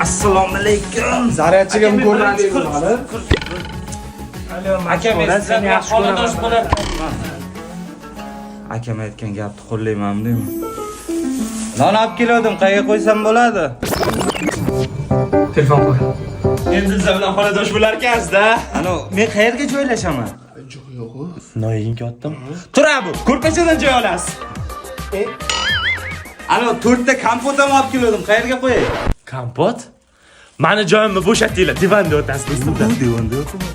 Assalomu alaykum. Zaryadchiga ko'rmadingiz hali? Aka, men sizdan yaxshi xonadosh bo'laman. Akam aytgan gapni qo'llaymanmi deymi? Non olib keldim, qayerga qo'ysam bo'ladi? Telefon qo'y. Endi siz bilan xonadosh bo'lar ekansiz-da. Ana, men qayerga joylashaman? Yo'q-ku. Noying yotdim. Tur abi, ko'rpachadan joy olasiz. Ana, 4 ta kompot ham olib keldim, qayerga qo'yay? Kompot? Mani joyimni bo'shatinglar, divanda o'tasizlar sizlar. Divanda yo'qmi?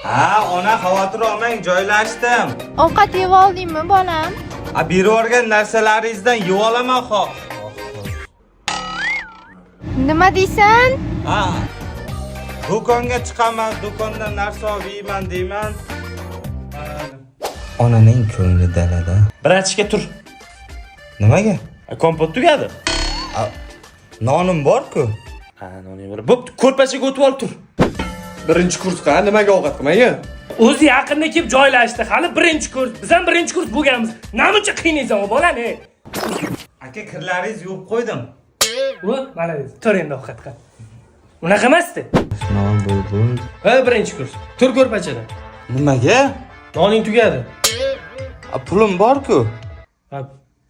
Ha, ona xavotir olmang, joylashdim. Ovqat yeb oldingmi, bolam? Berib yuborgan narsalaringizdan yeb olaman xoh. Nima deysan? Ha. Do'konga chiqaman, do'kondan narsa olib yeyman deyman. Onaning ko'ngli dalada. Biratishga tur. Nimaga? Kompot tugadi. Nonim bor-ku. Ha, noning bor. Bo'pti, ko'rpachaga o'tib ol tur. Birinchi kursga nimaga ovqat qilmayga? O'zi yaqinda kelib joylashdi. Hali birinchi kurs. Biz ham birinchi kurs bo'lganmiz. Namuncha qiynaysan bolani? Aka, kirlaringizni yuvib qo'ydim. Mana biz. Tur endi ovqat qil. Unaqa emasdi. Non bo'ldi. Ha, birinchi kurs. Tur ko'rpachada. Nimaga? Noning tugadi. Pulim bor-ku. Ha,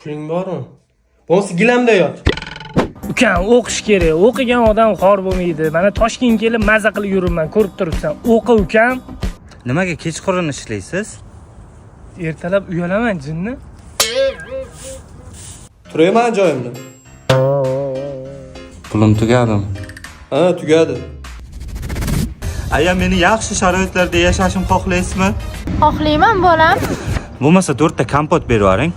puling bormi? Bo'lsa gilamda yot. Ukam, o'qish kerak. O'qigan odam xor bo'lmaydi. Mana Toshkentga kelib maza qilib yuribman, ko'rib turibsan. O'qi ukam. Nimaga kechqurun ishlaysiz? Ertalab uyalaman jinni. Turayman joyimda. Pulim tugadimi? Ha, tugadi. Aya, meni yaxshi sharoitlarda yashashim xohlaysizmi? Xohlayman, bolam. Bo'lmasa 4 ta kompot berib yuboring.